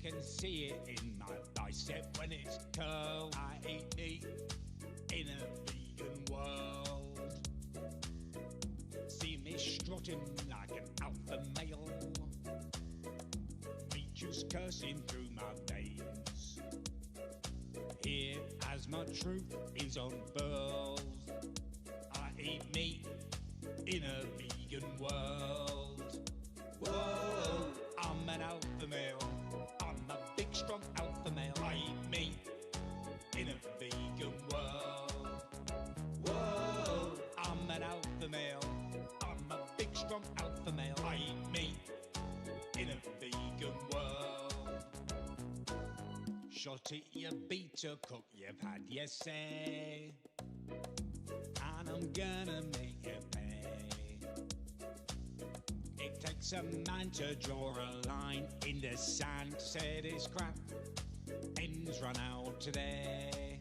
can see it in my bicep when it's curled. I eat meat in a vegan world. See me strutting like an alpha male. Meat juice coursing through my veins. Here as my truth is unfurled. I eat meat in a vegan world. Whoa, I'm an alpha male. I'm a big strong alpha male. I eat meat in a vegan world. Whoa, I'm an alpha male. I'm a big strong alpha male. I eat meat in a vegan world. Shot it, you beta cook, you've had your say, and I'm gonna make you pay. It takes a man to draw a line in the sand. Said his crap ends run out today.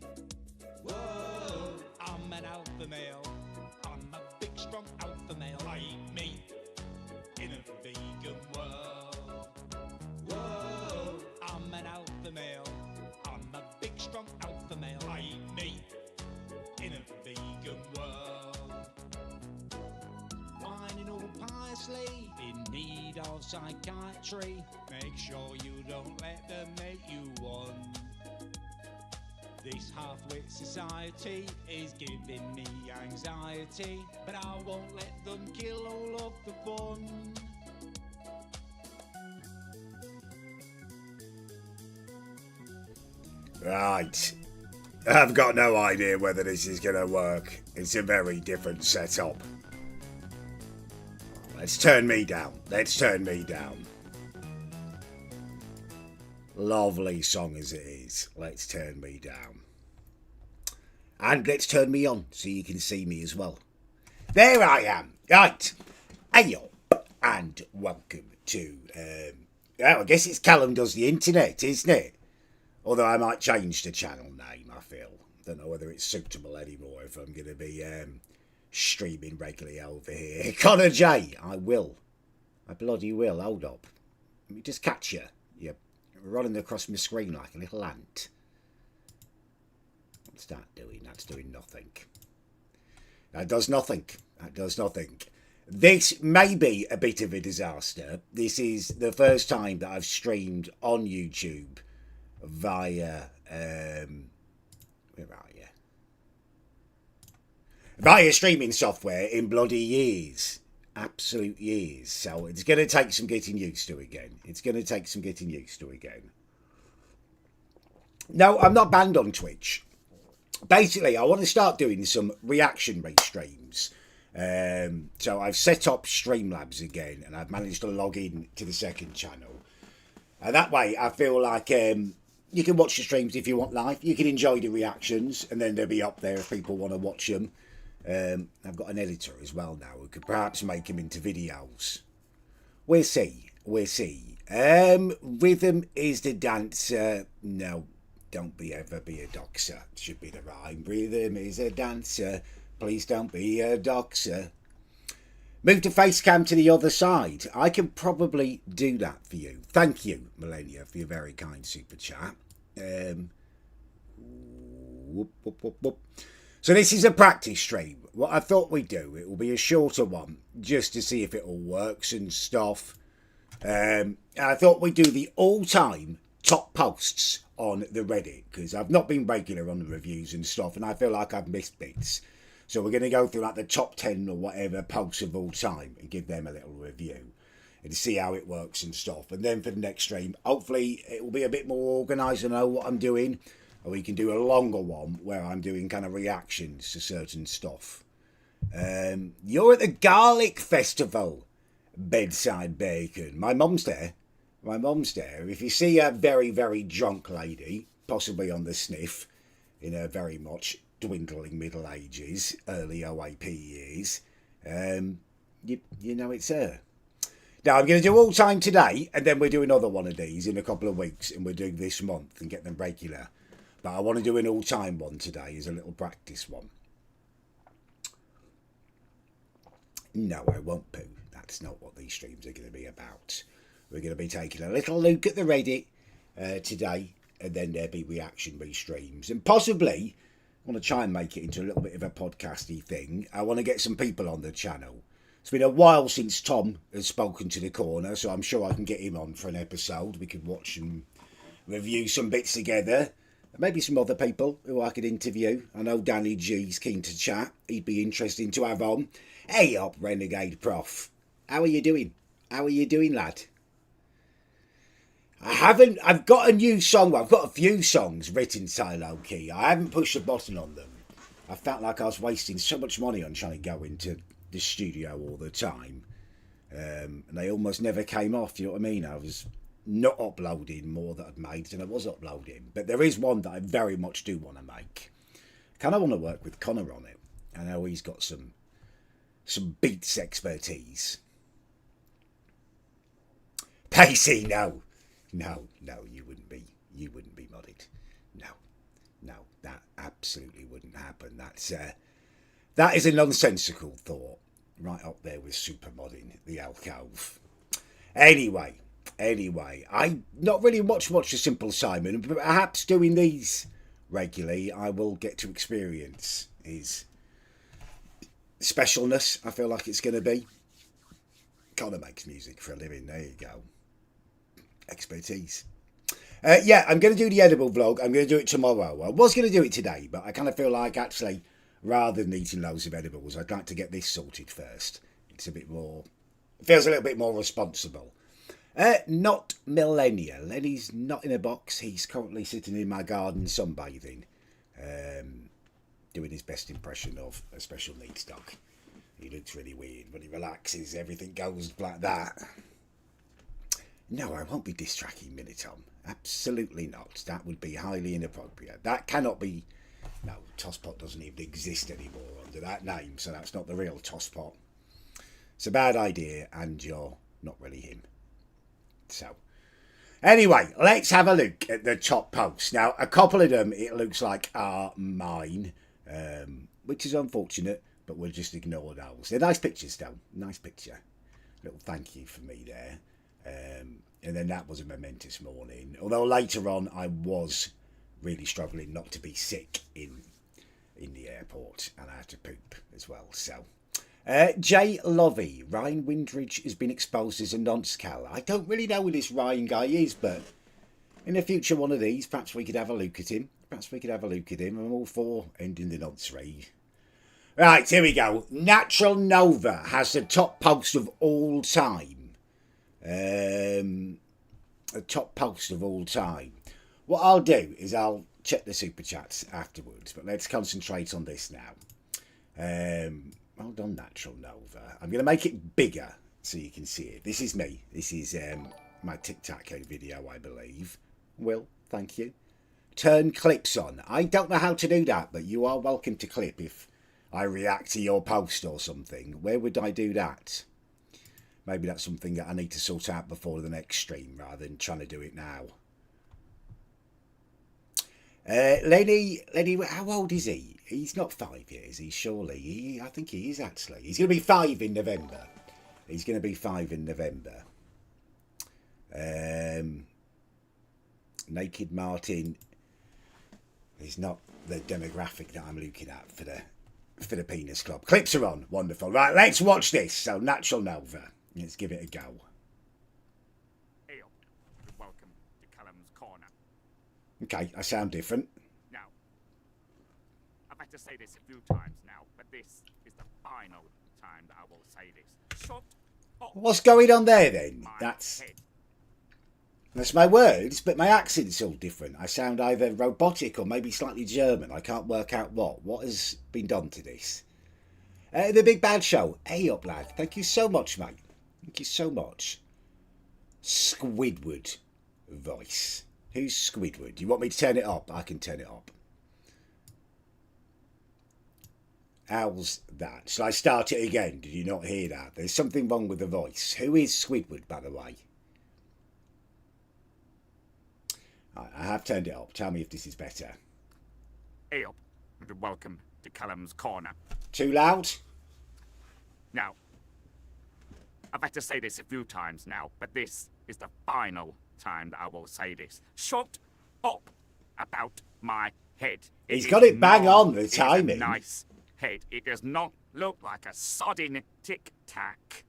Whoa, I'm an alpha male. I'm a big strong alpha male. I eat meat in a vegan world. Whoa, I'm an alpha male. I'm a big strong alpha male. I eat meat in a vegan world. Whining all piously in need of psychiatry. Make sure you don't let them make you one. This half-wit society is giving me anxiety, but I won't let them kill all of the fun. Right. I've got no idea whether this is going to work. It's a very different setup. Let's turn me down. Let's turn me down. Lovely song as it is. Let's turn me down. And let's turn me on so you can see me as well. There I am. Right. Hey up. And welcome to... I guess it's Callum Does the Internet, isn't it? Although I might change the channel name, I feel. Don't know whether it's suitable anymore if I'm going to be streaming regularly over here. Connor J, I will. I bloody will. Hold up. Let me just catch you. You're running across my screen like a little ant. What's that doing? That's doing nothing. That does nothing. That does nothing. This may be a bit of a disaster. This is the first time that I've streamed on YouTube via where are you? Via streaming software in bloody years. Absolute years. So it's going to take some getting used to again. It's going to take some getting used to again. No, I'm not banned on Twitch. Basically, I want to start doing some reaction-based streams. So I've set up Streamlabs again, and I've managed to log in to the second channel. And that way, I feel like you can watch the streams if you want live. You can enjoy the reactions, and then they'll be up there if people want to watch them. I've got an editor as well now who could perhaps make them into videos. We'll see. We'll see. Rhythm is the dancer. No, don't ever be a doxer. Should be the rhyme. Rhythm is a dancer. Please don't be a doxer. Move the face cam to the other side. I can probably do that for you. Thank you, Millennia, for your very kind super chat. So this is a practice stream. What I thought we'd do, it will be a shorter one, just to see if it all works and stuff. I thought we'd do the all-time top posts on the Reddit, because I've not been regular on the reviews and stuff, and I feel like I've missed bits. So we're going to go through like the top 10 or whatever posts of all time and give them a little review and see how it works and stuff. And then for the next stream, hopefully it will be a bit more organised and know what I'm doing. Or we can do a longer one where I'm doing kind of reactions to certain stuff. You're at the Garlic Festival, Bedside Bacon. My mum's there. My mum's there. If you see a very, very drunk lady, possibly on the sniff, in her very much dwindling middle ages, early OAP years, you know it's her. Now, I'm going to do all time today, and then we'll do another one of these in a couple of weeks, and we'll do this month and get them regular. But I want to do an all time one today as a little practice one. No, I won't poo. That's not what these streams are going to be about. We're going to be taking a little look at the Reddit today, and then there'll be reaction restreams, and possibly I want to try and make it into a little bit of a podcasty thing. I want to get some people on the channel. It's been a while since Tom has spoken to the corner, so I'm sure I can get him on for an episode. We could watch and review some bits together. Maybe some other people who I could interview. I know Danny G's keen to chat. He'd be interesting to have on. Hey up, Renegade Prof. How are you doing? How are you doing, lad? I've got a new song. I've got a few songs written solo key. I haven't pushed the button on them. I felt like I was wasting so much money on trying to go into the studio all the time. And they almost never came off, you know what I mean? I was not uploading more that I'd made than I was uploading. But there is one that I very much do want to make. I kind of want to work with Connor on it. I know he's got some beats expertise. Pacey, no, you wouldn't be modded. No, that absolutely wouldn't happen. That is a nonsensical thought, right up there with super modding the alcove. Anyway, I not really watch the Simple Simon, but perhaps doing these regularly, I will get to experience his specialness. I feel like it's going to be. Connor makes music for a living. There you go. Expertise. Yeah, I'm going to do the edible vlog. I'm going to do it tomorrow. I was going to do it today, but I kind of feel like actually, rather than eating loads of edibles, I'd like to get this sorted first. It's a bit more, feels a little bit more responsible. Not millennial. Lenny's not in a box. He's currently sitting in my garden sunbathing, doing his best impression of a special needs dog. He looks really weird. When he relaxes, everything goes like that. No, I won't be distracting Minitom. Absolutely not. That would be highly inappropriate. That cannot be... No, Tosspot doesn't even exist anymore under that name, so that's not the real Tosspot. It's a bad idea, and you're not really him. So, anyway, let's have a look at the top posts. Now, a couple of them, it looks like, are mine, which is unfortunate, but we'll just ignore those. They're nice pictures, though. Nice picture. Little thank you for me there. And then that was a momentous morning. Although later on, I was really struggling not to be sick in the airport, and I had to poop as well. So, Jay Lovey, Ryan Windridge has been exposed as a nonce cal. I don't really know who this Ryan guy is, but in the future, one of these, perhaps we could have a look at him. I'm all for ending the nonce raid. Right, here we go. Natural Nova has the top post of all time. A top post of all time. What I'll do is I'll check the super chats afterwards, but let's concentrate on this now. Well done, Natural Nova. I'm going to make it bigger so you can see it. This is me. This is my tic-tac-toe video, I believe. Will, thank you. Turn clips on. I don't know how to do that, but you are welcome to clip if I react to your post or something. Where would I do that? Maybe that's something that I need to sort out before the next stream rather than trying to do it now. Lenny, how old is he? He's not 5 years, he's surely. I think he is actually. He's going to be 5 in November. Naked Martin is not the demographic that I'm looking at for the Penis Club. Clips are on. Wonderful. Right, let's watch this. So, Natural Nova. Let's give it a go. Hey, welcome to Callum's Corner. Okay, I sound different. Now, I've had to say this a few times now, but this is the final time that I will say this. Shut up. What's going on there then? That's my words, but my accent's all different. I sound either robotic or maybe slightly German. I can't work out what. What has been done to this? The Big Bad Show. Hey up, lad. Thank you so much, mate. Thank you so much. Squidward voice. Who's Squidward? You want me to turn it up? I can turn it up. How's that? Shall I start it again? Did you not hear that? There's something wrong with the voice. Who is Squidward, by the way? I have turned it up. Tell me if this is better. Hey up, and welcome to Callum's Corner. Too loud? Now, I've had to say this a few times now, but this is the final time that I will say this. Shut up about my head. He's got it bang not- on, the it is a timing. nice head. It does not look like a sodding tic-tac.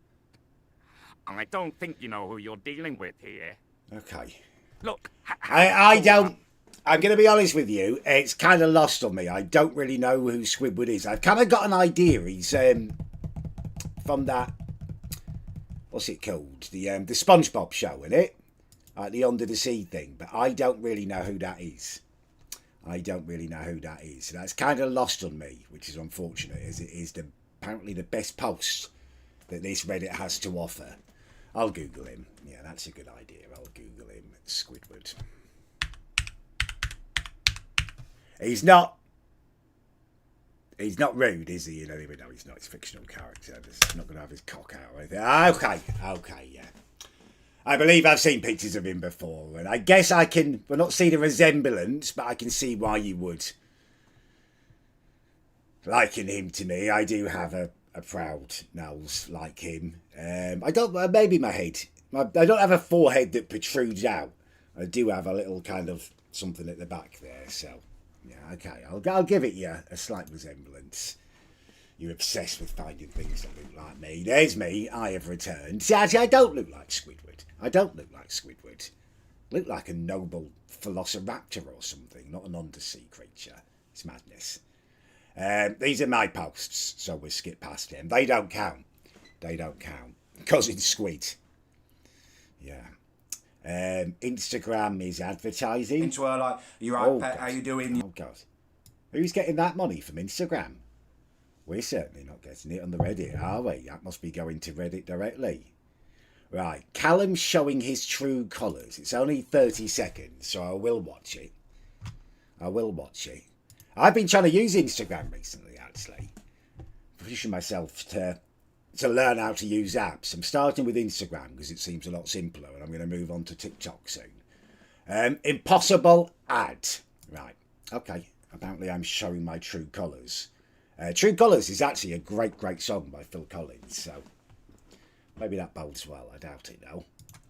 I don't think you know who you're dealing with here. Okay. Look, I don't. I'm going to be honest with you. It's kind of lost on me. I don't really know who Squidward is. I've kind of got an idea. He's from that. What's it called? The SpongeBob show, isn't it? Like the Under the Sea thing. But I don't really know who that is. I don't really know who that is. That's kind of lost on me, which is unfortunate, as it is apparently the best post that this Reddit has to offer. I'll Google him. Yeah, that's a good idea. I'll Google him. Squidward. He's not rude, is he? You know, even though he's not his fictional character. He's not going to have his cock out or anything. Okay, yeah. I believe I've seen pictures of him before, and I guess I can, well, not see the resemblance, but I can see why you would liken him to me. I do have a proud nose like him. I don't, maybe my head. I don't have a forehead that protrudes out. I do have a little kind of something at the back there, so yeah, okay. I'll give it you a slight resemblance. You're obsessed with finding things that look like me. There's me. I have returned. See, actually, I don't look like Squidward. I don't look like Squidward. I look like a noble velociraptor or something, not an undersea creature. It's madness. These are my posts, so we'll skip past them. They don't count. They don't count. Cousin Squid. Yeah. Instagram is advertising. Into her like, you're right, pet, how you doing? Oh, God. Who's getting that money from Instagram? We're certainly not getting it on the Reddit, are we? That must be going to Reddit directly. Right, Callum's showing his true colours. It's only 30 seconds, so I will watch it. I will watch it. I've been trying to use Instagram recently, actually. Pushing myself to learn how to use apps. I'm starting with Instagram because it seems a lot simpler, and I'm going to move on to TikTok soon. Impossible ad. Right, okay. Apparently I'm showing my true colours. True Colours is actually a great song by Phil Collins, so maybe that bodes well. I doubt it, though.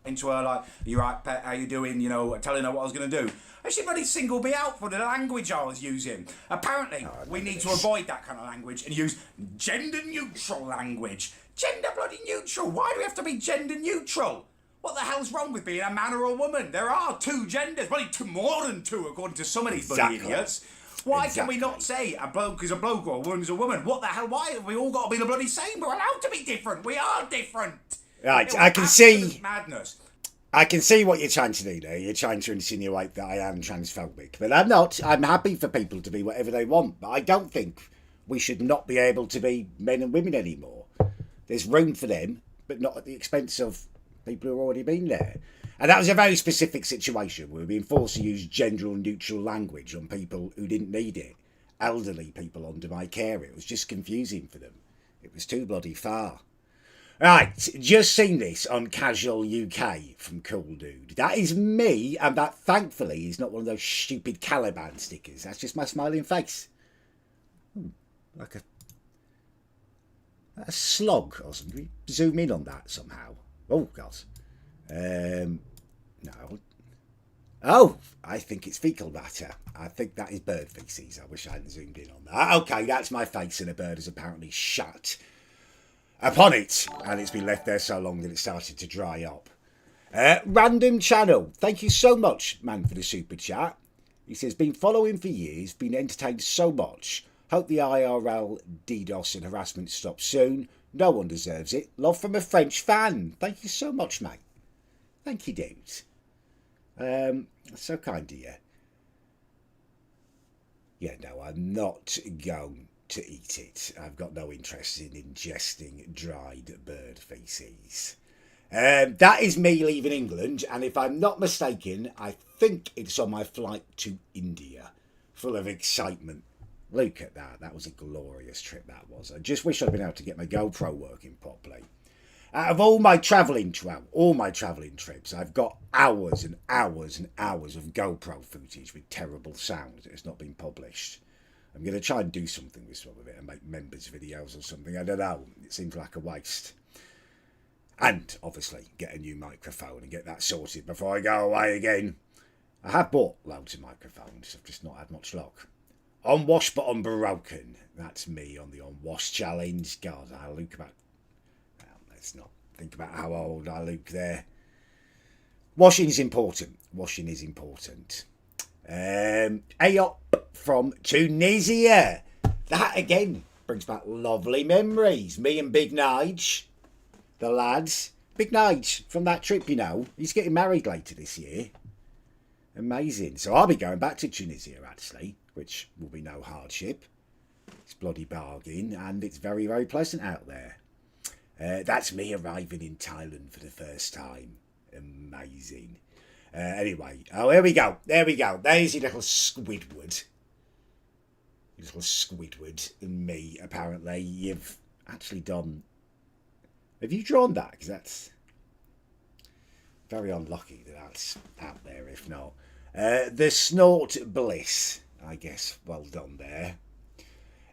Into her like, you're right, pet, how you doing? You know, telling her what I was going to do. And she bloody singled me out for the language I was using. Apparently, we need to avoid that kind of language and use gender-neutral language. Gender bloody neutral. Why do we have to be gender neutral? What the hell's wrong with being a man or a woman? There are two genders. Bloody more than two, according to some of these bloody idiots. Why can we not say a bloke is a bloke or a woman's a woman? What the hell? Why have we all got to be the bloody same? We're allowed to be different. We are different. Right, I can see. Madness. I can see what you're trying to do there. You're trying to insinuate that I am transphobic, but I'm not. I'm happy for people to be whatever they want, but I don't think we should not be able to be men and women anymore. There's room for them, but not at the expense of people who have already been there. And that was a very specific situation. We were being forced to use gender-neutral language on people who didn't need it. Elderly people under my care. It was just confusing for them. It was too bloody far. Right, just seen this on Casual UK from Cool Dude. That is me, and that thankfully is not one of those stupid Caliban stickers. That's just my smiling face. Like a slog or something. Can we zoom in on that somehow? Oh, God. No. Oh, I think it's fecal matter. I think that is bird feces. I wish I hadn't zoomed in on that. Okay, that's my face, and a bird has apparently shat upon it, and it's been left there so long that it started to dry up. Random channel. Thank you so much, man, for the super chat. He says, been following for years, been entertained so much. Hope the IRL DDoS and harassment stops soon. No one deserves it. Love from a French fan. Thank you so much, mate. Thank you, dudes. So kind of you. Yeah, no, I'm not going to eat it. I've got no interest in ingesting dried bird feces. That is me leaving England, and if I'm not mistaken, I think it's on my flight to India, full of excitement. Look at that. That was a glorious trip, that was. I just wish I'd been able to get my GoPro working properly. Out of all my travelling trips, I've got hours and hours and hours of GoPro footage with terrible sound that has not been published. I'm going to try and do something with some of it and make members videos or something. I don't know. It seems like a waste. And obviously get a new microphone and get that sorted before I go away again. I have bought loads of microphones, I've just not had much luck. Unwashed but unbroken. That's me on the unwashed challenge. God, I look about... Well, let's not think about how old I look there. Washing is important. Washing is important. Ayop from Tunisia. That again brings back lovely memories. Me and Big Nige, the lads. Big Nige from that trip, you know. He's getting married later this year. Amazing. So I'll be going back to Tunisia actually, which will be no hardship. It's bloody bargain and it's very, very pleasant out there. That's me arriving in Thailand for the first time. Amazing. Anyway, oh, here we go. There we go. There's your little Squidward. Your little Squidward and me, apparently. You've actually done... Have you drawn that? Because that's very unlucky that that's out there, if not. The Snort Bliss, I guess. Well done there.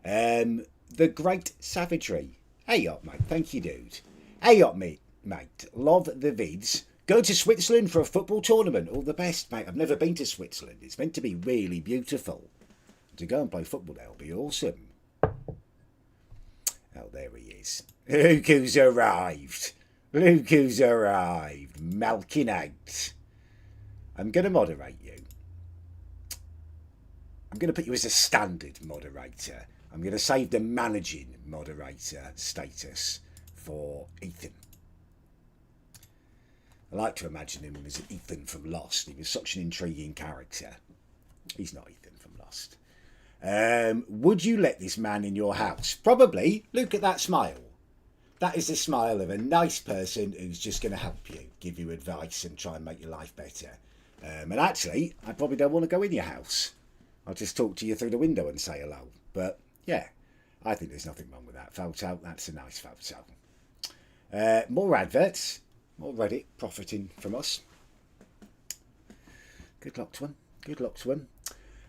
The Great Savagery. Hey up, mate. Thank you, dude. Hey up, mate. Love the vids. Go to Switzerland for a football tournament. All the best, mate. I've never been to Switzerland. It's meant to be really beautiful. To go and play football there will be awesome. Oh, there he is. Look who's arrived. Look who's arrived. Malkin out. I'm going to moderate you. I'm going to put you as a standard moderator. I'm going to save the managing moderator status for Ethan. I like to imagine him as Ethan from Lost. He was such an intriguing character. He's not Ethan from Lost. Would you let this man in your house? Probably. Look at that smile. That is the smile of a nice person who's just going to help you, give you advice and try and make your life better. And actually, I probably don't want to go in your house. I'll just talk to you through the window and say hello. But yeah, I think there's nothing wrong with that photo. That's a nice photo. More adverts. More Reddit profiting from us. Good luck to him. Good luck to him.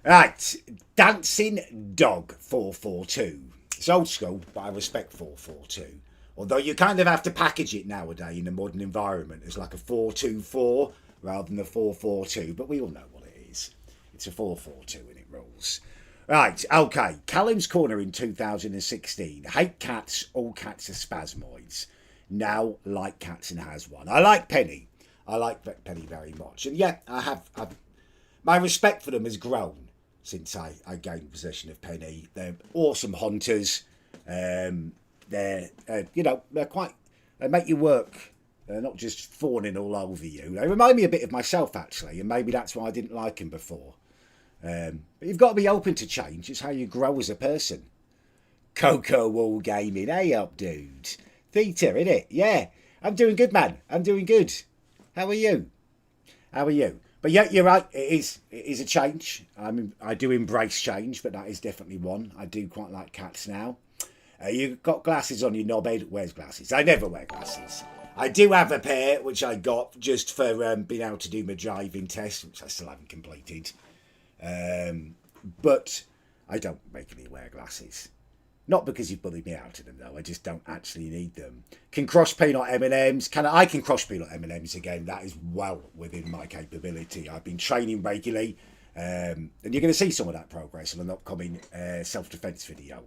Right, Dancing Dog 442. It's old school, but I respect 442. Although you kind of have to package it nowadays in a modern environment as like a 424 rather than a 442. But we all know what it is. It's a 442 and it rolls. Right, okay. Callum's Corner in 2016. Hate cats, all cats are spasmoids. Now like cats and has one. I like Penny. I like Penny very much. And yeah, I've my respect for them has grown since I gained possession of Penny. They're awesome hunters. They're quite... They make you work. They're not just fawning all over you. They remind me a bit of myself, actually. And maybe that's why I didn't like them before. But you've got to be open to change. It's how you grow as a person. Coco Wall Gaming. Hey up, dude. Theta, innit? Yeah. I'm doing good, man. I'm doing good. How are you? How are you? But yeah, you're right. It is a change. I do embrace change, but that is definitely one. I do quite like cats now. You've got glasses on your knobhead. Wears glasses. I never wear glasses. I do have a pair, which I got just for being able to do my driving test, which I still haven't completed. But I don't regularly wear glasses. Not because you've bullied me out of them, though. I just don't actually need them. Can crush peanut M&Ms. I can crush peanut M&Ms again. That is well within my capability. I've been training regularly. And you're going to see some of that progress in an upcoming self-defense video.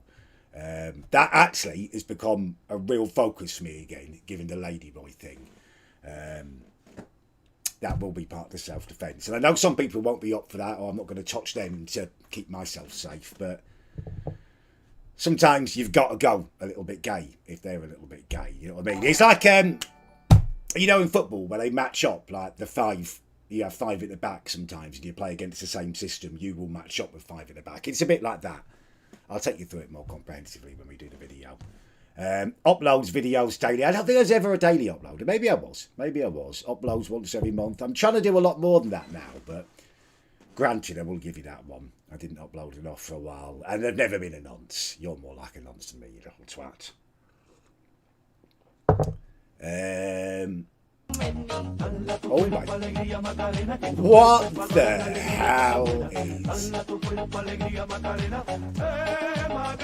That actually has become a real focus for me again, given the ladyboy thing. That will be part of the self-defense. And I know some people won't be up for that, or I'm not going to touch them to keep myself safe, but sometimes you've got to go a little bit gay if they're a little bit gay. You know what I mean? It's like, you know, in football where they match up, like the five, you have five at the back sometimes and you play against the same system, you will match up with five at the back. It's a bit like that. I'll take you through it more comprehensively when we do the video. Uploads videos daily. I don't think there's ever a daily upload. Maybe I was. Uploads once every month. I'm trying to do a lot more than that now, but granted, I will give you that one. I didn't upload enough for a while, and I've never been a nonce. You're more like a nonce than me, you little twat. Oh my! What the hell is?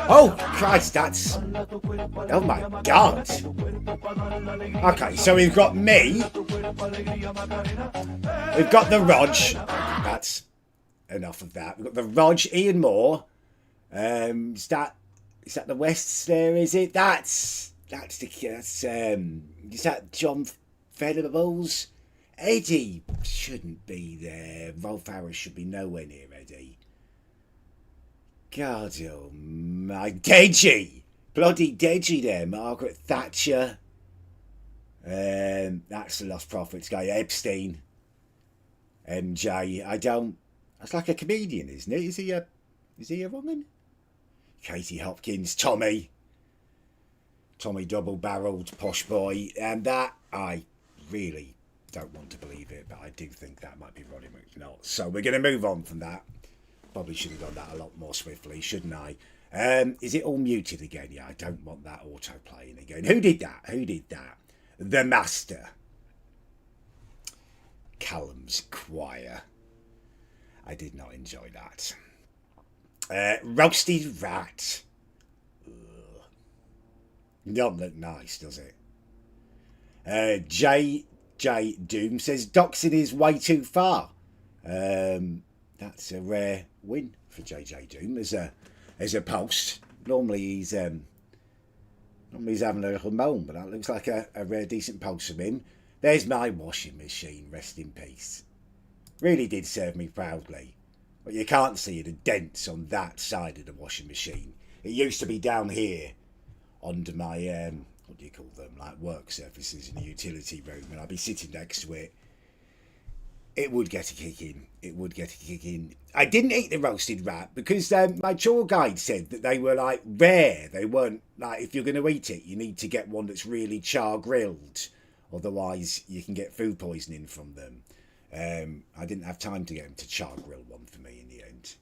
Oh, Christ, that's... Oh, my God. Okay, so we've got me. We've got the Rog. That's enough of that. We've got the Rog, Ian Moore. Is that the West there, is it? Is that John Venables? Eddie shouldn't be there. Rolf Harris should be nowhere near Eddie. God, oh my... Deji! Bloody Deji there. Margaret Thatcher. That's the Lost Prophets guy. Epstein. MJ. I don't... That's like a comedian, isn't it? Is he a woman? Katie Hopkins. Tommy double-barreled posh boy. And that, I really don't want to believe it, but I do think that might be Ronnie McNaught. So we're going to move on from that. Probably should have done that a lot more swiftly, shouldn't I? Is it all muted again? Yeah, I don't want that auto playing again. Who did that? The Master. Callum's Choir. I did not enjoy that. Roasted Rat. Ugh. Don't look nice, does it? J Doom says doxing is way too far. That's a rare win for JJ Doom as a post. Normally he's having a little moan, but that looks like a rare decent post from him. There's my washing machine, rest in peace. Really did serve me proudly. But you can't see the dents on that side of the washing machine. It used to be down here under my what do you call them, like work surfaces in the utility room, and I'd be sitting next to it. It would get a kick in. I didn't eat the roasted rat because my tour guide said that they were like rare. They weren't like, if you're going to eat it, you need to get one that's really char grilled. Otherwise, you can get food poisoning from them. I didn't have time to get them to char grill one for me in the end.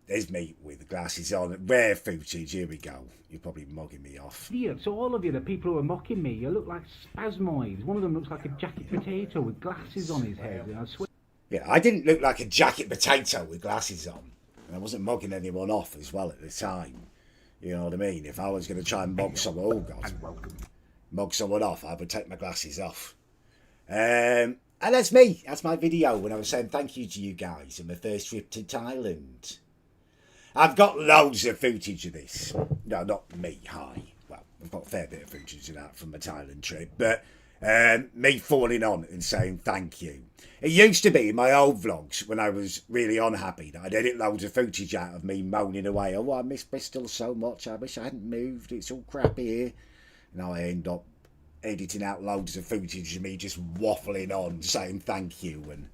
There's me with the glasses on. Rare footage. Here we go. You're probably mugging me off. Yeah, so all of you, the people who are mocking me, you look like spasmoids. One of them looks like a jacket potato with glasses on his head. And I swear. Yeah, I didn't look like a jacket potato with glasses on. And I wasn't mugging anyone off as well at the time. You know what I mean? If I was going to try and mug someone, oh God, mug someone off, I would take my glasses off. And that's me. That's my video when I was saying thank you to you guys on my first trip to Thailand. I've got loads of footage of this. No, not me, hi. Well, I've got a fair bit of footage of that from my Thailand trip. But me falling on and saying thank you. It used to be in my old vlogs when I was really unhappy that I'd edit loads of footage out of me moaning away. Oh, I miss Bristol so much. I wish I hadn't moved. It's all crap here. Now I end up editing out loads of footage of me just waffling on, saying thank you and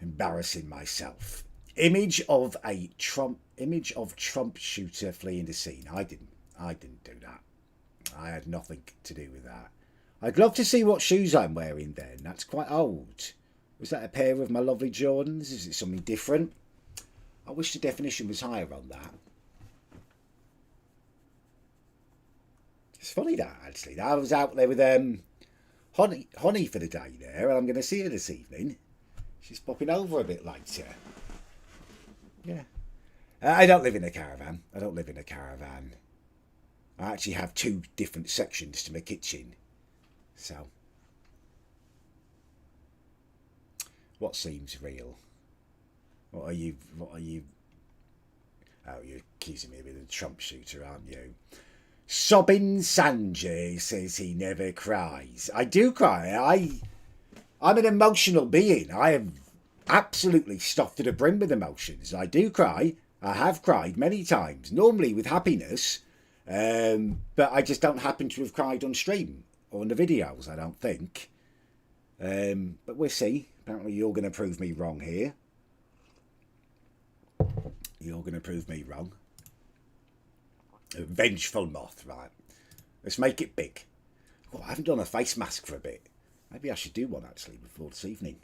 embarrassing myself. Image of Trump shooter fleeing the scene. I didn't do that. I had nothing to do with that. I'd love to see what shoes I'm wearing then. That's quite old. Was that a pair of my lovely Jordans? Is it something different? I wish the definition was higher on that. It's funny that, actually. I was out there with Honey for the day there, and I'm going to see her this evening. She's popping over a bit later. Yeah. I don't live in a caravan. I actually have 2 different sections to my kitchen. So, what seems real? What are you? Oh, you're accusing me of being a Trump shooter, aren't you? Sobin Sanjay says he never cries. I do cry. I'm an emotional being. I am absolutely stuffed to the brim with emotions. I do cry. I have cried many times, normally with happiness, but I just don't happen to have cried on stream or in the videos, I don't think. But we'll see. Apparently you're going to prove me wrong here. You're going to prove me wrong. A vengeful moth, right. Let's make it big. Oh, I haven't done a face mask for a bit. Maybe I should do one, actually, before this evening.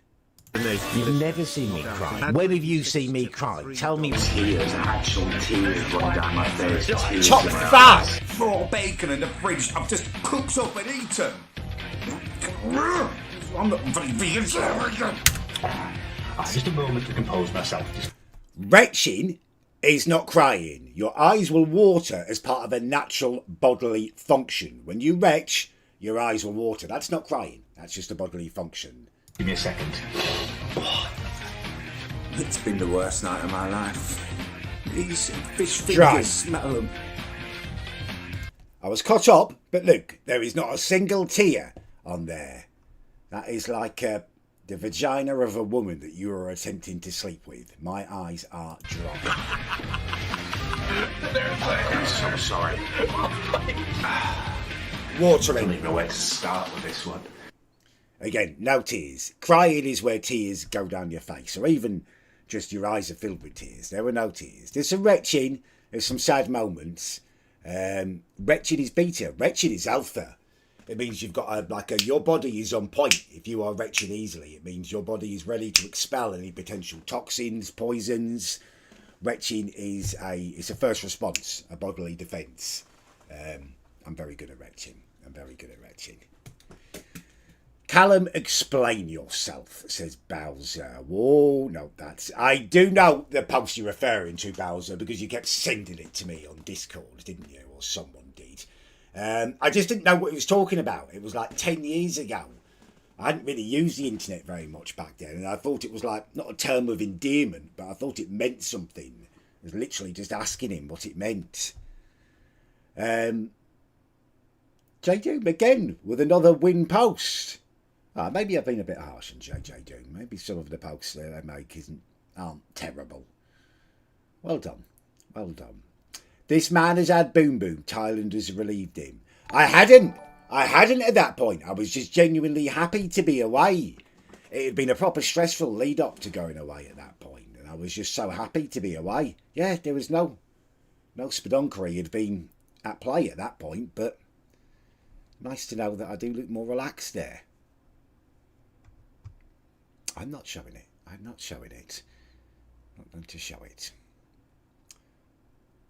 You've never seen me cry. When have you seen me cry? Tell me. Tears, actual tears run down my face. Top fat! Raw bacon in the fridge. I've just cooked up and eaten. I'm not very vegan. Just a moment to compose myself. Retching is not crying. Your eyes will water as part of a natural bodily function. When you retch, your eyes will water. That's not crying. That's just a bodily function. Give me a second. It's been the worst night of my life. These fish Dry. fingers, smell them. I was caught up, but look, there is not a single tear on there. That is like the vagina of a woman that you are attempting to sleep with. My eyes are dry. I'm so sorry. I Watering. don't even know where to start with this one. Again, no tears. Crying is where tears go down your face, or even just your eyes are filled with tears. There were no tears. There's some retching, there's some sad moments. Retching is beta, retching is alpha. It means you've got your body is on point. If you are retching easily, it means your body is ready to expel any potential toxins, poisons. Retching is a first response, a bodily defence. I'm very good at retching. Callum, explain yourself, says Bowser. Whoa, no, I do know the post you're referring to, Bowser, because you kept sending it to me on Discord, didn't you? Or someone did. I just didn't know what he was talking about. It was like 10 years ago. I hadn't really used the internet very much back then, and I thought it was like, not a term of endearment, but I thought it meant something. I was literally just asking him what it meant. J Doom again with another win post. Maybe I've been a bit harsh on JJ Doom. Maybe some of the posts that I make aren't terrible. Well done. This man has had boom boom. Thailand has relieved him. I hadn't at that point. I was just genuinely happy to be away. It had been a proper stressful lead up to going away at that point, and I was just so happy to be away. Yeah, there was no spedonkery had been at play at that point, but nice to know that I do look more relaxed there. I'm not showing it. Not going to show it.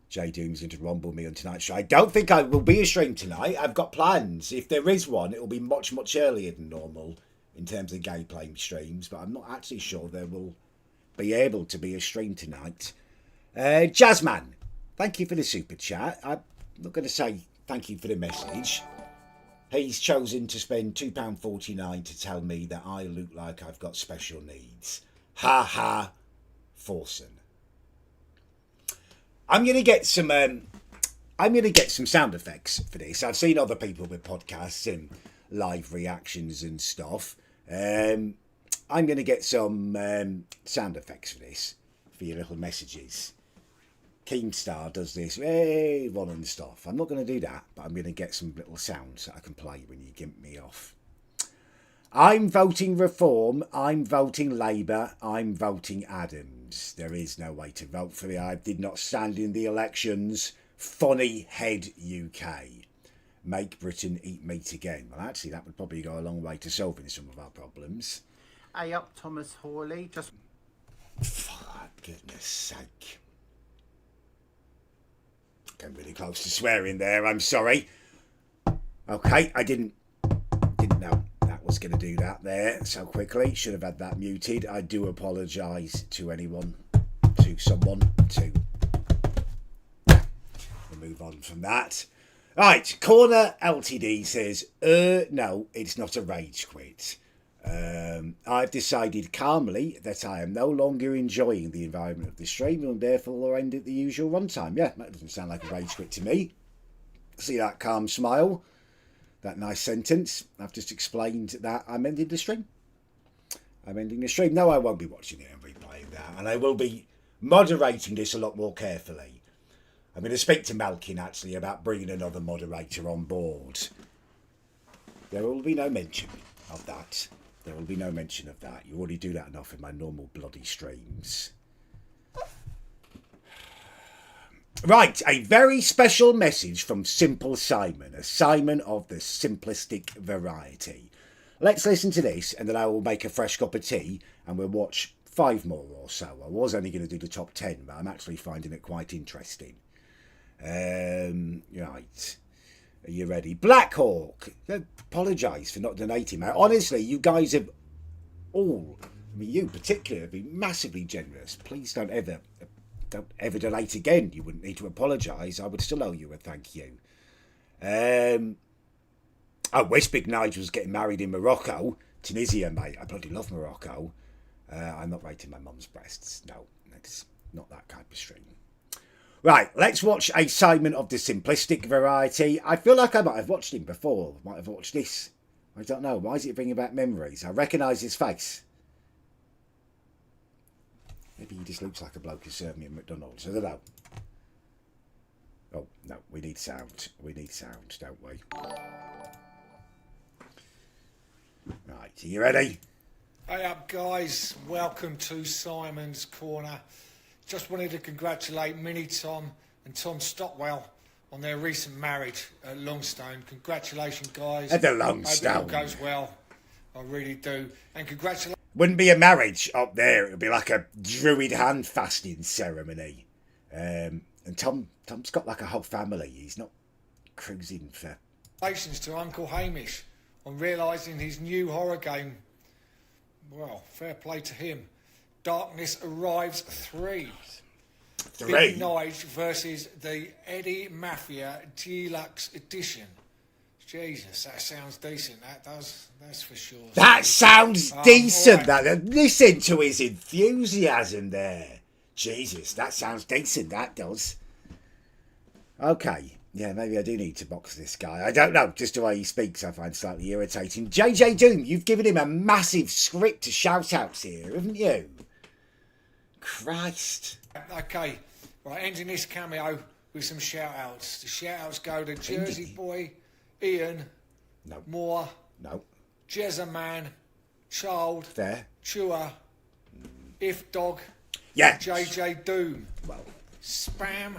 J Doom's going to rumble me on tonight's show. I don't think I will be a stream tonight. I've got plans. If there is one, it will be much, much earlier than normal in terms of gameplay streams, but I'm not actually sure there will be able to be a stream tonight. Jazzman, thank you for the super chat. I'm not going to say thank you for the message. He's chosen to spend £2.49 to tell me that I look like I've got special needs. Ha ha, Forsen. I'm gonna get some sound effects for this. I've seen other people with podcasts and live reactions and stuff. I'm gonna get some sound effects for this, for your little messages. Keemstar does this, hey, one and stuff. I'm not going to do that, but I'm going to get some little sounds that I can play when you gimp me off. I'm voting Reform, I'm voting Labour, I'm voting Adams. There is no way to vote for me. I did not stand in the elections. Funny head UK. Make Britain eat meat again. Well, actually, that would probably go a long way to solving some of our problems. Hey up, Thomas Hawley. Just for goodness sake. Came really close to swearing there, I'm sorry. Okay, I didn't know that was going to do that there so quickly. Should have had that muted. I do apologise to someone. We'll move on from that. Right, Corner LTD says, no, it's not a rage quit. I've decided calmly that I am no longer enjoying the environment of the stream and therefore will end at the usual runtime. Yeah, that doesn't sound like a rage quit to me. See that calm smile? That nice sentence? I've just explained that I'm ending the stream. No, I won't be watching it and replaying that. And I will be moderating this a lot more carefully. I'm going to speak to Malkin actually about bringing another moderator on board. There will be no mention of that. You already do that enough in my normal bloody streams. Right, a very special message from Simple Simon, a Simon of the simplistic variety. Let's listen to this, and then I will make a fresh cup of tea, and we'll watch 5 more or so. I was only going to do the top 10, but I'm actually finding it quite interesting. Right. Are you ready? Black Hawk. Apologise for not donating, mate. Honestly, you guys have all, you particularly, have been massively generous. Please don't ever don't ever donate again. You wouldn't need to apologise. I would still owe you a thank you. Oh, West Big Nigel's getting married in Morocco. Tunisia, mate. I bloody love Morocco. I'm not rating my mum's breasts. No, it's not that kind of stream. Right, let's watch a Simon of the simplistic variety. I feel like I might have watched him before. Might have watched this. I don't know. Why is it bringing back memories? I recognise his face. Maybe he just looks like a bloke who served me at McDonald's. I don't know. Oh, no. We need sound. We need sound, don't we? Right, are you ready? Hey up guys, welcome to Simon's Corner. Just wanted to congratulate Mini Tom and Tom Stockwell on their recent marriage at Longstone. Congratulations guys. At the Longstone. Hope it all goes well. I really do. And congratulations. Wouldn't be a marriage up there. It would be like a druid hand fasting ceremony. And Tom's got like a whole family. He's not cruising for... Congratulations to Uncle Hamish on realising his new horror game. Well, fair play to him. Darkness Arrives 3. Big Nige versus the Eddie Mafia Deluxe Edition. Jesus, that sounds decent. That does. That's for sure. That sounds decent. Right. That listen to his enthusiasm there. Jesus, that sounds decent. That does. Okay. Yeah, maybe I do need to box this guy. I don't know. Just the way he speaks, I find slightly irritating. JJ Doom, you've given him a massive script to shout-outs here, haven't you? Christ. Okay. Right, ending this cameo with some shout-outs. The shout-outs go to Jersey Boy, Ian, No. Moore, No. Jezzaman, Child, There. Chua, If Dog, Yeah. JJ Doom. Well, Spam,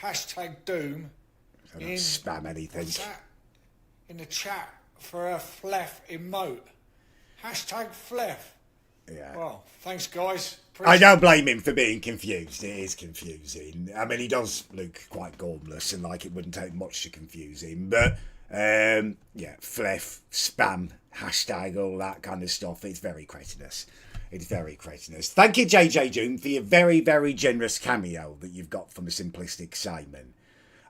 hashtag Doom. I don't spam anything. What's that? In the chat for a Flef emote. Hashtag Flef. Yeah. Well, thanks guys. I don't blame him for being confused. It is confusing. I mean, he does look quite gormless and like it wouldn't take much to confuse him. But, yeah, Flef, spam, hashtag, all that kind of stuff. It's very cretinous. It's very cretinous. Thank you, JJ Doom, for your very, very generous cameo that you've got from a simplistic Simon.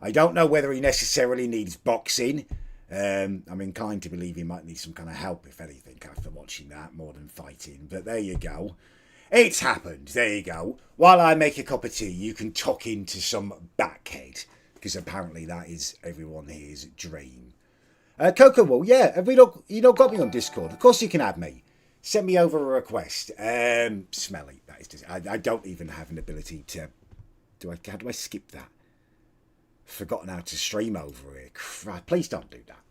I don't know whether he necessarily needs boxing. I'm inclined to believe he might need some kind of help, if anything, after watching that, more than fighting. But there you go. It's happened. There you go. While I make a cup of tea, you can tuck into some backhead, because apparently that is everyone here's dream. Coco Wool, yeah, have you not got me on Discord? Of course you can add me. Send me over a request. Smelly. That is just, I don't even have an ability to... How do I skip that? Forgotten how to stream over here. Please don't do that.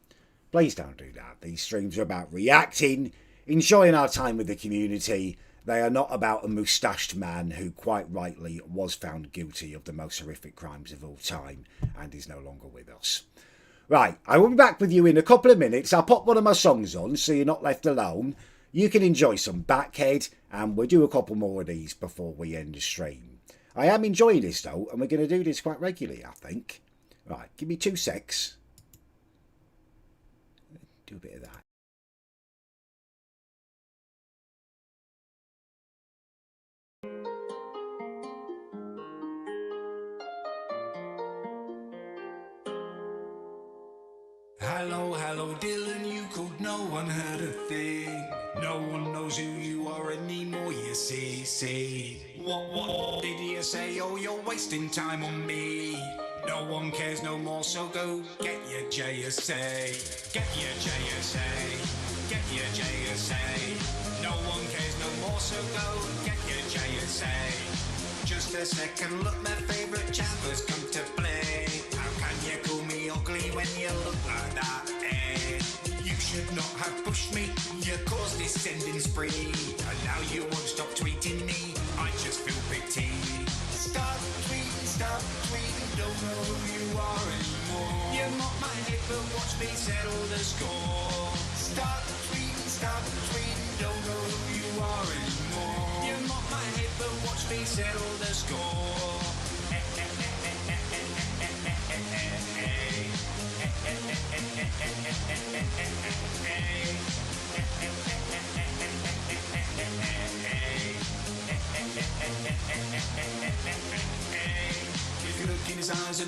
Please don't do that. These streams are about reacting, enjoying our time with the community. They are not about a moustached man who quite rightly was found guilty of the most horrific crimes of all time and is no longer with us. Right, I will be back with you in a couple of minutes. I'll pop one of my songs on so you're not left alone. You can enjoy some Backhead and we'll do a couple more of these before we end the stream. I am enjoying this though, and we're going to do this quite regularly, I think. Right, give me 2 secs. Do a bit of that. Hello, hello, Dylan, you called, no one heard a thing. No one knows who you are anymore, you see. What did you say? Oh, you're wasting time on me. No one cares no more, so go get your JSA. Get your JSA. Get your JSA. No one cares no more, so go get your JSA. Just a second, look, my favourite chapters come to play. How can you call me ugly when you look like that? You should not have pushed me. You caused this sending spree, and now you won't stop tweeting me. I just feel pity. Stop tweeting, don't know who you are anymore. You mock my hit, but watch me settle the score. Stop tweeting, don't know who you are anymore. You mock my hit, but watch me settle the score.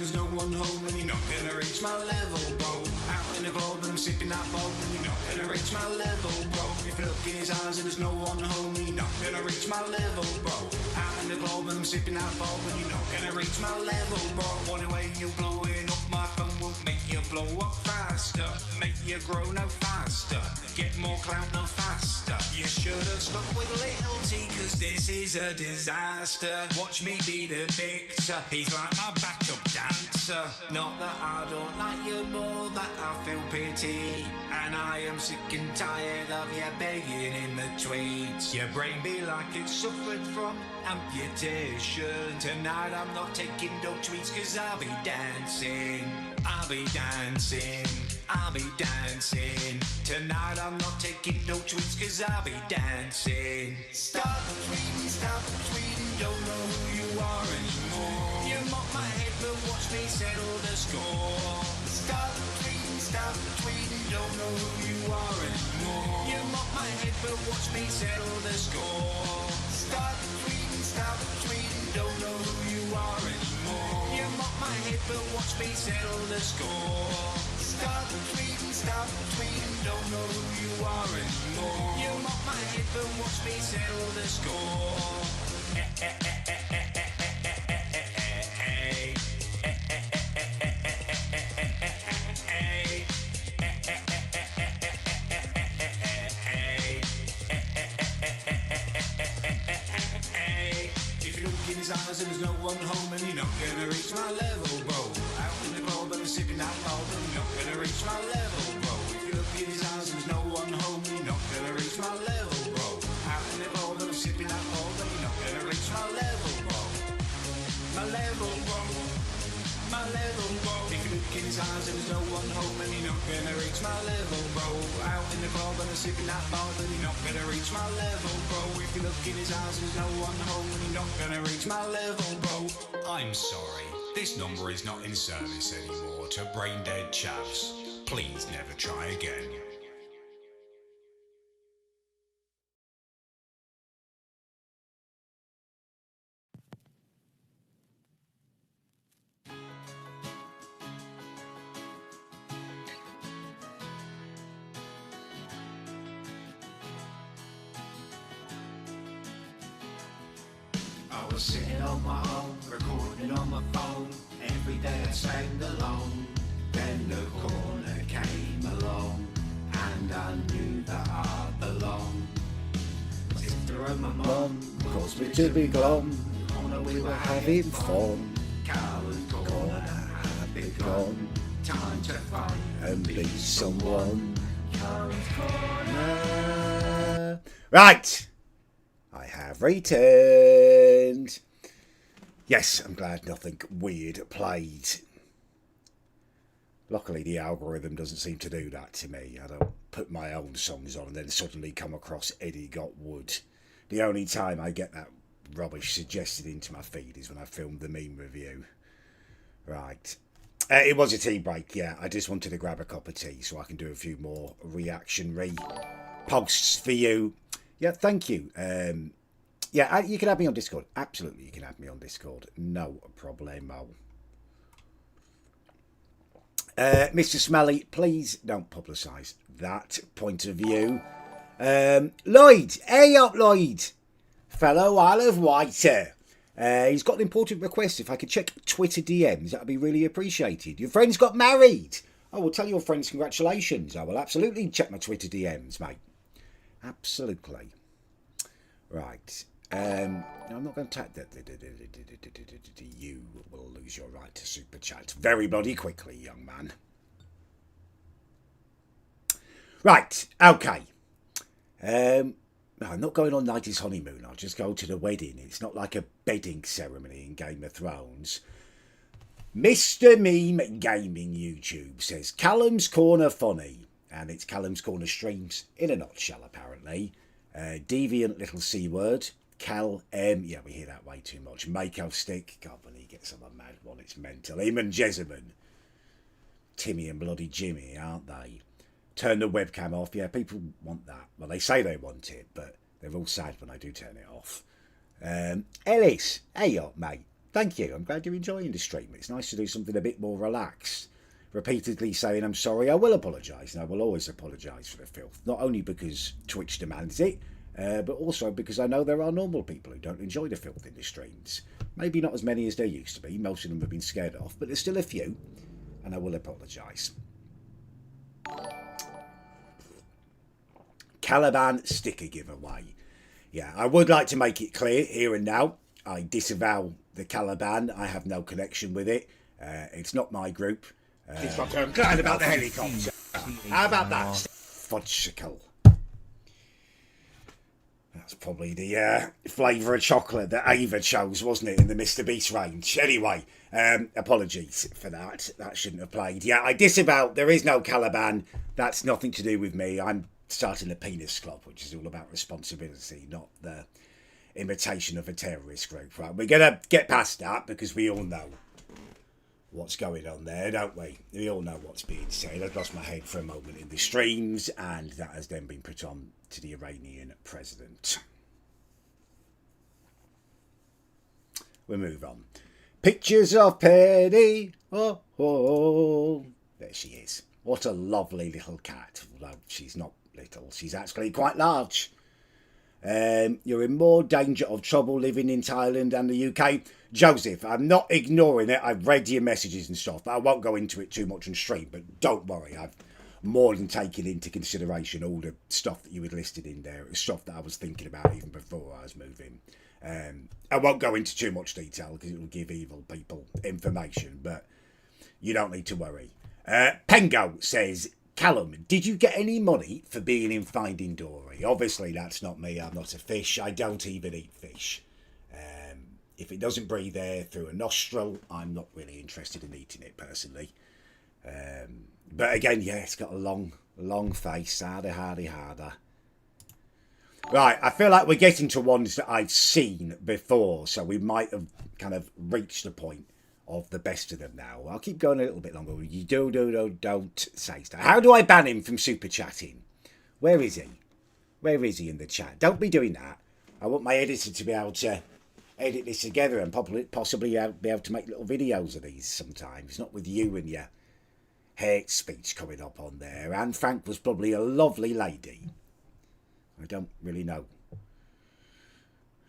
and there's no one home, and you're not gonna reach my level, bro. Out in the club and I'm sipping that bottle, and you're not gonna reach my level, bro. If you look in his eyes and there's no one home, and you're not gonna reach my level, bro. Out in the club and I'm sipping that bottle, and you're not gonna reach my level, bro. One way you're blowing up my phone won't make you blow up faster, make you grow no faster, get more clout no faster. You should have stuck with Little T, cause this is a disaster. Watch me be the victor, he's like my backup dancer. Not that I don't like you, more that I feel pity, and I am sick and tired of you begging in the tweets. Your brain be like it suffered from amputation. Tonight I'm not taking no tweets, cause I'll be dancing, I'll be dancing, I'll be dancing. Tonight I'm not taking no tweets, cause I'll be dancing. Stop tweeting, don't know who you are anymore. You mock my head but watch me settle the score. Stop tweeting, don't know who you are anymore. You mock my head but watch me settle the score. Stop tweeting, don't know who you are anymore. You mock my head but watch me settle the score. Stop tweeting, don't know who you are anymore. You mock my head but watch me settle the score. If you look in his eyes and there's no one home, and you're not gonna reach my level, bro. Out in the club and I'm sipping that bottle, and you're not gonna reach my level, bro. If you look in his eyes and there's no one home, and you're not gonna reach my level, bro. Out in the club and I'm sipping that bottle, and you're not gonna reach my level, bro. My level, bro. My level, bro. If you look in his eyes and there's no one home, and you're not gonna reach my level, bro. Out in the club and I'm sipping that bottle, and you're not gonna reach my level, bro. If you look in his eyes and there's no one home, and you're not gonna reach my level, bro. I'm sorry, this number is not in service anymore to brain dead chaps. Please never try again. I was sitting on my own, recording on my phone. Every day I spend alone. Then the corner came along, and I knew that I belonged. My sister and my mum Caused me to be glum. corner we were Having fun. Coward corner had begun. Time to fight And be someone. Coward corner. Right. I have returned. Yes, I'm glad nothing weird played. Luckily, the algorithm doesn't seem to do that to me. I don't put my own songs on and then suddenly come across Eddie Got Wood. The only time I get that rubbish suggested into my feed is when I filmed the meme review. Right. It was a tea break, yeah. I just wanted to grab a cup of tea so I can do a few more reactionary posts for you. Yeah, thank you. Yeah, you can add me on Discord. Absolutely, you can add me on Discord. No problemo. Mr. Smelly, please don't publicise that point of view. Lloyd, hey up, Lloyd. Fellow Isle of Wighter. He's got an important request. If I could check Twitter DMs, that would be really appreciated. Your friend's got married. I will tell your friends congratulations. I will absolutely check my Twitter DMs, mate. Absolutely. Right. I'm not going to tap that. You will lose your right to super chat very bloody quickly, young man. Right. Okay. No, I'm not going on 90s honeymoon. I'll just go to the wedding. It's not like a bedding ceremony in Game of Thrones. Mr. Meme Gaming YouTube says Callum's Corner funny. And it's Callum's Corner streams in a nutshell, apparently. Deviant little C word. Cal M. Yeah, we hear that way too much. Mako stick. God, when he gets on a mad one, it's mental. Him and Jessamine. Timmy and bloody Jimmy, aren't they? Turn the webcam off. Yeah, people want that. Well, they say they want it, but they're all sad when I do turn it off. Ellis. Hey up, mate. Thank you. I'm glad you're enjoying the stream. It's nice to do something a bit more relaxed. Repeatedly saying I'm sorry, I will apologise, and I will always apologise for the filth. Not only because Twitch demands it, but also because I know there are normal people who don't enjoy the filth in the streams. Maybe not as many as there used to be. Most of them have been scared off, but there's still a few, and I will apologise. Caliban sticker giveaway. Yeah, I would like to make it clear here and now. I disavow the Caliban. I have no connection with it. It's not my group. I'm glad about the helicopter. How about that? Fudgesicle. That's probably the flavour of chocolate that Ava chose, wasn't it, in the Mr. Beast range? Anyway, apologies for that. That shouldn't have played. Yeah, I disavow. There is no Caliban. That's nothing to do with me. I'm starting the Penis Club, which is all about responsibility, not the imitation of a terrorist group. Right, we're going to get past that because we all know what's going on there, don't we? We all know what's being said. I've lost my head for a moment in the streams, and that has then been put on to the Iranian president. We move on. Pictures of Penny. Oh, oh. There she is. What a lovely little cat. Although she's not little, she's actually quite large. You're in more danger of trouble living in Thailand and the UK. Joseph, I'm not ignoring it. I've read your messages and stuff, but I won't go into it too much on stream. But don't worry, I've more than taken into consideration all the stuff that you had listed in there. It's stuff that I was thinking about even before I was moving. I won't go into too much detail because it will give evil people information, but you don't need to worry. Pengo says, Callum, did you get any money for being in Finding Dory? Obviously, that's not me. I'm not a fish. I don't even eat fish. If it doesn't breathe air through a nostril, I'm not really interested in eating it personally. But again, yeah, it's got a long face. Harder. Right, I feel like we're getting to ones that I've seen before, so we might have kind of reached the point of the best of them now. I'll keep going a little bit longer. You don't say stuff. How do I ban him from super chatting? Where is he? Where is he in the chat? Don't be doing that. I want my editor to be able to edit this together and possibly be able to make little videos of these sometimes. Not with you and your hate speech coming up on there. Anne Frank was probably a lovely lady. I don't really know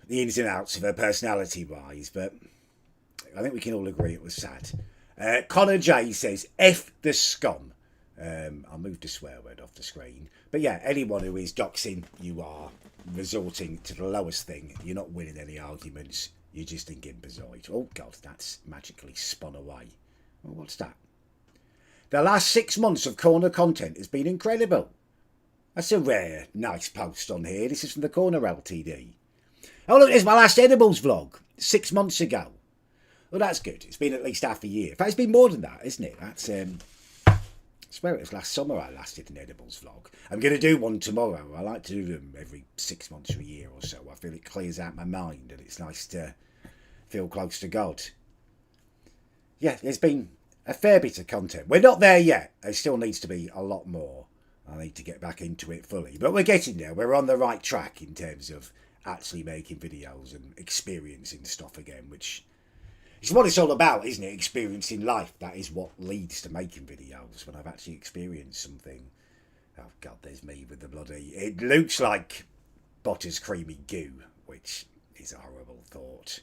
the ins and outs of her personality-wise, but I think we can all agree it was sad. Connor J says, F the scum. I'll move the swear word off the screen. But yeah, anyone who is doxing, you are resorting to the lowest thing. You're not winning any arguments. You're just in Gimbazoid. Oh, God, that's magically spun away. Well, what's that? The last 6 months of corner content has been incredible. That's a rare, nice post on here. This is from the Corner Ltd. Oh, look, there's my last edibles vlog 6 months ago. Well, that's good. It's been at least half a year. In fact, it's been more than that, isn't it? That's, I swear it was last summer I last did an edibles vlog. I'm going to do one tomorrow. I like to do them every 6 months or a year or so. I feel it clears out my mind and it's nice to feel close to God. Yeah, there's been a fair bit of content. We're not there yet. There still needs to be a lot more. I need to get back into it fully. But we're getting there. We're on the right track in terms of actually making videos and experiencing stuff again, which is what it's all about, isn't it? Experiencing life. That is what leads to making videos, when I've actually experienced something. Oh, God, there's me with the bloody... It looks like Botter's creamy goo, which is a horrible thought.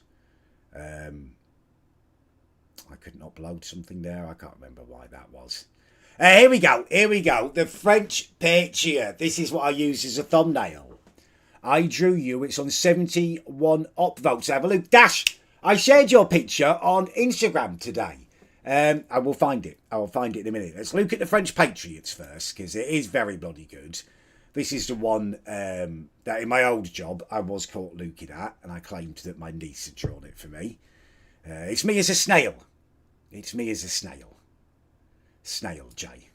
I couldn't upload something there. I can't remember why that was. Here we go. The French picture. This is what I use as a thumbnail. I drew you. It's on 71 upvotes. Have a look. Dash! I shared your picture on Instagram today. I will find it. I will find it in a minute. Let's look at the French Patriots first, because it is very bloody good. This is the one that in my old job I was caught looking at, and I claimed that my niece had drawn it for me. It's me as a snail. It's me as a snail. Snail J.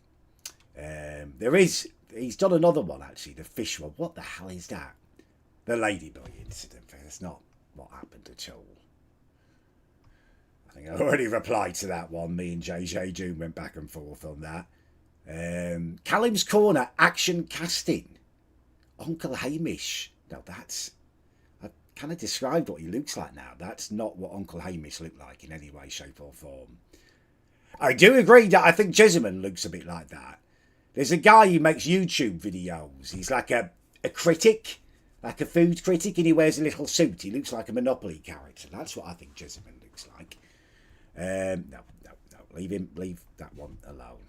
He's done another one actually, the fish one. What the hell is that? The Ladyboy incident. That's not what happened at all. I think I already replied to that one. Me and JJ June went back and forth on that. Callum's Corner action casting. Uncle Hamish. No, that's... kind of described what he looks like now. That's not what Uncle Hamish looked like in any way, shape or form. I do agree that I think Jessamine looks a bit like that. There's a guy who makes YouTube videos. He's like a critic, like a food critic, and he wears a little suit. He looks like a Monopoly character. That's what I think Jessamine looks like. No. Leave that one alone.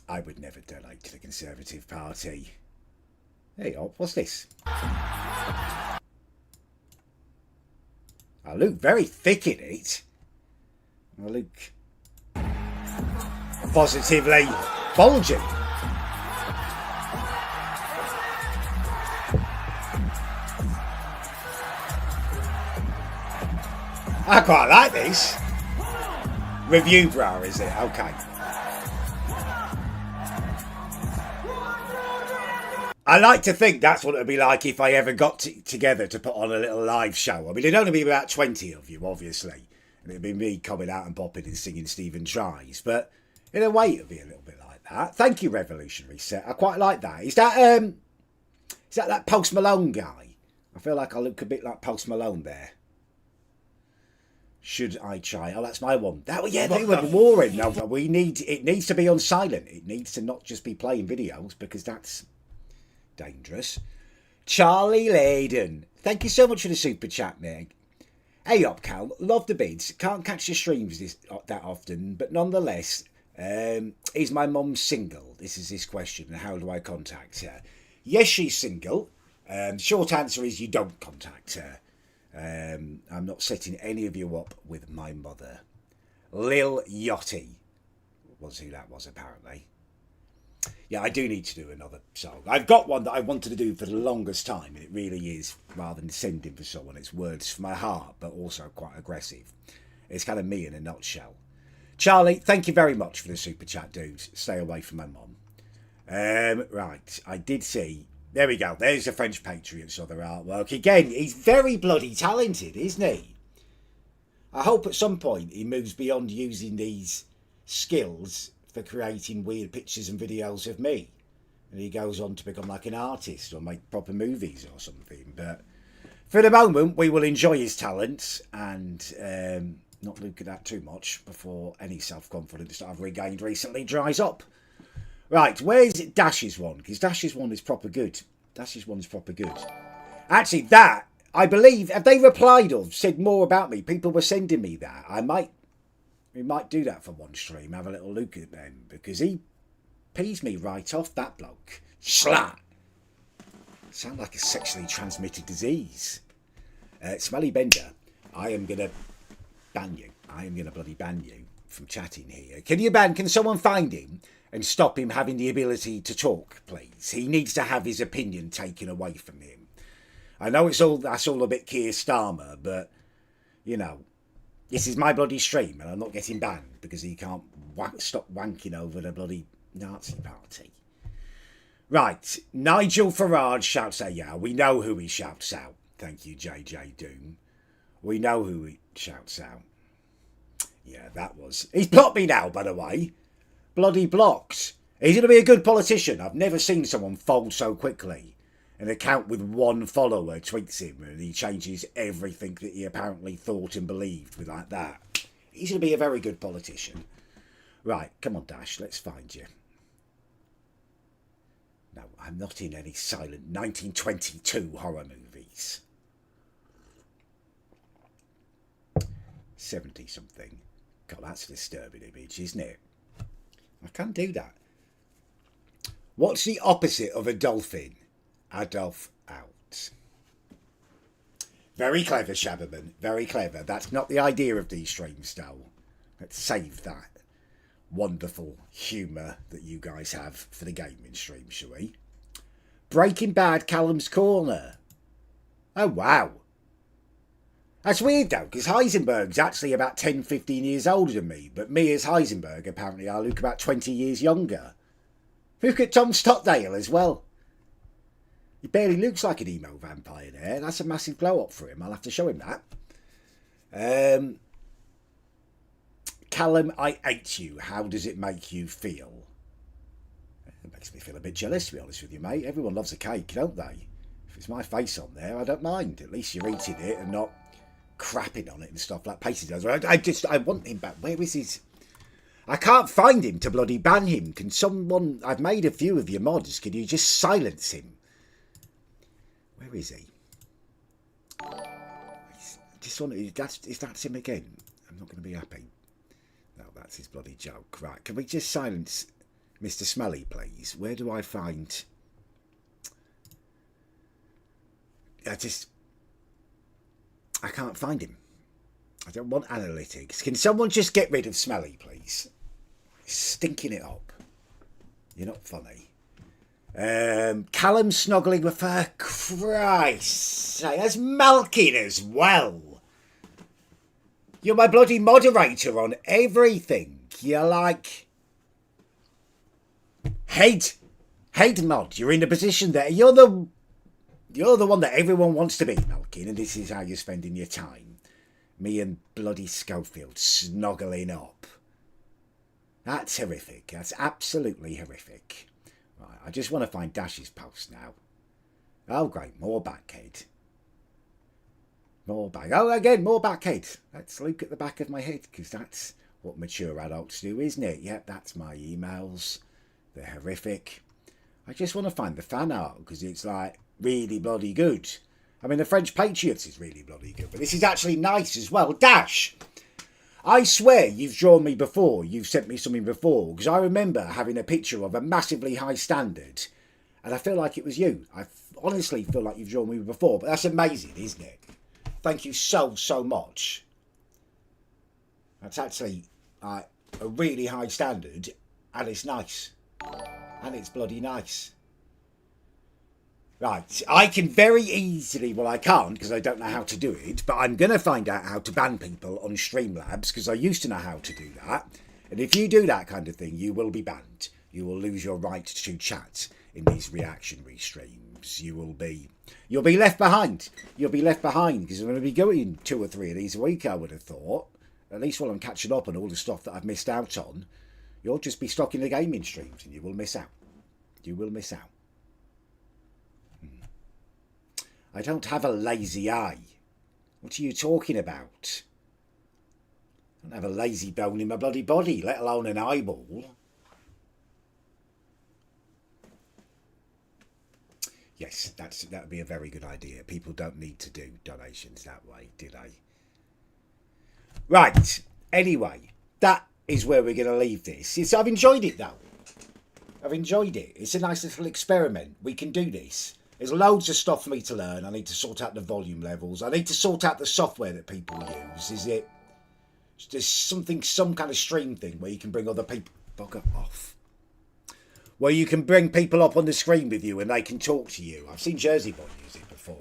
I would never donate to the Conservative Party. Hey, what's this? I look very thick in it. I look positively bulging. I quite like this. Review bra, is it? Okay. I like to think that's what it would be like if I ever got together to put on a little live show. I mean, it'd only be about 20 of you, obviously. And it'd be me coming out and popping and singing Stephen Tries. But in a way, it'd be a little bit like that. Thank you, Revolutionary Set. I quite like that. Is that Post Malone guy? I feel like I look a bit like Post Malone there. Should I try? Oh, that's my one. They were warring. No, it needs to be on silent. It needs to not just be playing videos because that's dangerous. Charlie Layden, thank you so much for the super chat, Meg. Hey up, Cal. Love the bids. Can't catch the streams that often, but nonetheless, is my mum single? This is this question. And how do I contact her? Yes, she's single. Short answer is you don't contact her. I'm not setting any of you up with my mother. Lil Yachty was who that was, apparently. Yeah, I do need to do another song. I've got one that I wanted to do for the longest time, and it really is, rather than sending for someone, it's words from my heart, but also quite aggressive. It's kind of me in a nutshell. Charlie, thank you very much for the super chat, dudes. Stay away from my mum. Right, I did see... There we go. There's the French Patriot's other artwork. Again, he's very bloody talented, isn't he? I hope at some point he moves beyond using these skills for creating weird pictures and videos of me. And he goes on to become like an artist or make proper movies or something. But for the moment, we will enjoy his talents and not look at that too much before any self-confidence that I've regained recently dries up. Right, where's Dash's one? Because Dash's one is proper good. Dash's one's proper good. Actually, that, I believe, have they replied or said more about me? People were sending me that. We might do that for one stream, have a little look at them, because he pees me right off, that bloke. Slat! Sound like a sexually transmitted disease. Smelly Bender, I am going to ban you. I am going to bloody ban you from chatting here. Can someone find him and stop him having the ability to talk, please? He needs to have his opinion taken away from him. I know that's all a bit Keir Starmer, but, you know, this is my bloody stream and I'm not getting banned because he can't stop wanking over the bloody Nazi party. Right, Nigel Farage shouts out, yeah, we know who he shouts out. Thank you, JJ Doom. We know who he shouts out. Yeah, that was... He's blocked me now, by the way. Bloody blocked. He's going to be a good politician. I've never seen someone fold so quickly. An account with one follower tweets him and he changes everything that he apparently thought and believed with like that. He's going to be a very good politician. Right, come on, Dash, let's find you. No, I'm not in any silent 1922 horror movies. 70-something. God, that's a disturbing image, isn't it? I can't do that. What's the opposite of a dolphin? Adolf out. Very clever, Shabberman. Very clever. That's not the idea of these streams, though. Let's save that wonderful humour that you guys have for the gaming stream, shall we? Breaking Bad Callum's Corner. Oh, wow. That's weird, though, because Heisenberg's actually about 10, 15 years older than me, but me as Heisenberg, apparently, I look about 20 years younger. Look at Tom Stockdale as well. He barely looks like an emo vampire there. That's a massive blow-up for him. I'll have to show him that. Callum, I hate you. How does it make you feel? It makes me feel a bit jealous, to be honest with you, mate. Everyone loves a cake, don't they? If it's my face on there, I don't mind. At least you're eating it and not crapping on it and stuff like Pacey does. I want him back. Where is his... I can't find him to bloody ban him. Can someone... I've made a few of your mods. Can you just silence him? Where is he? Just want to... That's him again. I'm not going to be happy. No, that's his bloody joke. Right, can we just silence Mr. Smelly, please? Where do I find... I can't find him. I don't want analytics. Can someone just get rid of Smelly, please? Stinking it up. You're not funny. Callum snuggling with her. Christ. That's Malkin as well. You're my bloody moderator on everything. You're like... Head mod. You're in the position there. You're the one that everyone wants to be, Malkin, and this is how you're spending your time. Me and bloody Schofield snuggling up. That's horrific. That's absolutely horrific. Right, I just want to find Dash's post now. Oh, great. More backhead. More back. Oh, again, more backhead. Let's look at the back of my head, because that's what mature adults do, isn't it? Yep, that's my emails. They're horrific. I just want to find the fan art, because it's like really bloody good. I mean, the French Patriots is really bloody good, but this is actually nice as well. Dash! I swear you've drawn me before. You've sent me something before, because I remember having a picture of a massively high standard, and I feel like it was you. I honestly feel like you've drawn me before, but that's amazing, isn't it? Thank you so much. That's actually a really high standard, and it's nice. And it's bloody nice. Right, I can very easily, well I can't because I don't know how to do it, but I'm going to find out how to ban people on Streamlabs because I used to know how to do that. And if you do that kind of thing, you will be banned. You will lose your right to chat in these reactionary streams. You'll be left behind. You'll be left behind because I'm going to be going 2 or 3 of these a week, I would have thought. At least while I'm catching up on all the stuff that I've missed out on. You'll just be stuck in the gaming streams and you will miss out. You will miss out. I don't have a lazy eye. What are you talking about? I don't have a lazy bone in my bloody body, let alone an eyeball. Yes, that would be a very good idea. People don't need to do donations that way, do they? Right, anyway, that is where we're going to leave this. I've enjoyed it, though. I've enjoyed it. It's a nice little experiment. We can do this. There's loads of stuff for me to learn. I need to sort out the volume levels. I need to sort out the software that people use. There's some kind of stream thing where you can bring other people... Bugger off. Where you can bring people up on the screen with you and they can talk to you. I've seen Jersey Boy use it before.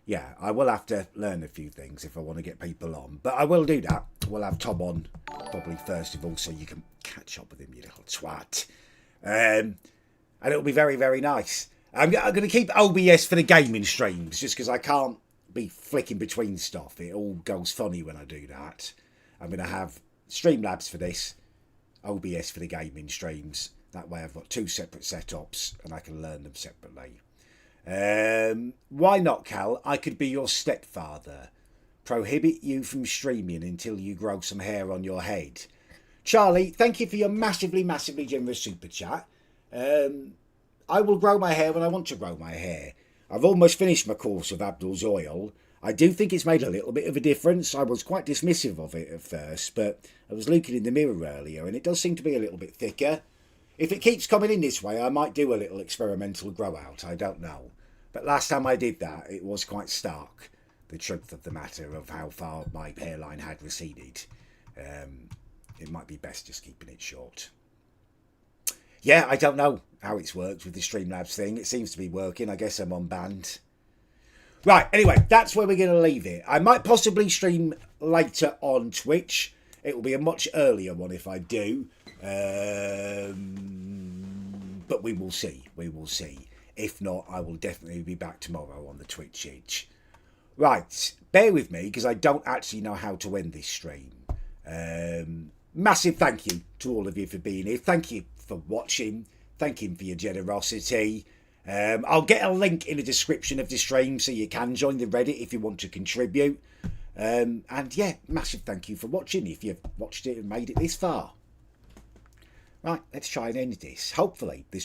Yeah, I will have to learn a few things if I want to get people on. But I will do that. We'll have Tom on probably first of all so you can catch up with him, you little twat. And it'll be very, very nice. I'm going to keep OBS for the gaming streams just because I can't be flicking between stuff. It all goes funny when I do that. I'm going to have Streamlabs for this, OBS for the gaming streams. That way I've got 2 separate setups and I can learn them separately. Why not, Cal? I could be your stepfather. Prohibit you from streaming until you grow some hair on your head. Charlie, thank you for your massively, massively generous super chat. I will grow my hair when I want to grow my hair. I've almost finished my course of Abdul's oil. I do think it's made a little bit of a difference. I was quite dismissive of it at first, but I was looking in the mirror earlier and it does seem to be a little bit thicker. If it keeps coming in this way, I might do a little experimental grow out. I don't know. But last time I did that, it was quite stark. The truth of the matter of how far my hairline had receded. It might be best just keeping it short. Yeah, I don't know how it's worked with the Streamlabs thing. It seems to be working. I guess I'm on band. Right, anyway, that's where we're going to leave it. I might possibly stream later on Twitch. It will be a much earlier one if I do. But we will see. We will see. If not, I will definitely be back tomorrow on the Twitch itch. Right, bear with me because I don't actually know how to end this stream. Massive thank you to all of you for being here. Thank you for watching. Thank you for your generosity. I'll get a link in the description of the stream so you can join the Reddit if you want to contribute. And yeah, massive thank you for watching if you've watched it and made it this far. Right, let's try and end this. Hopefully this will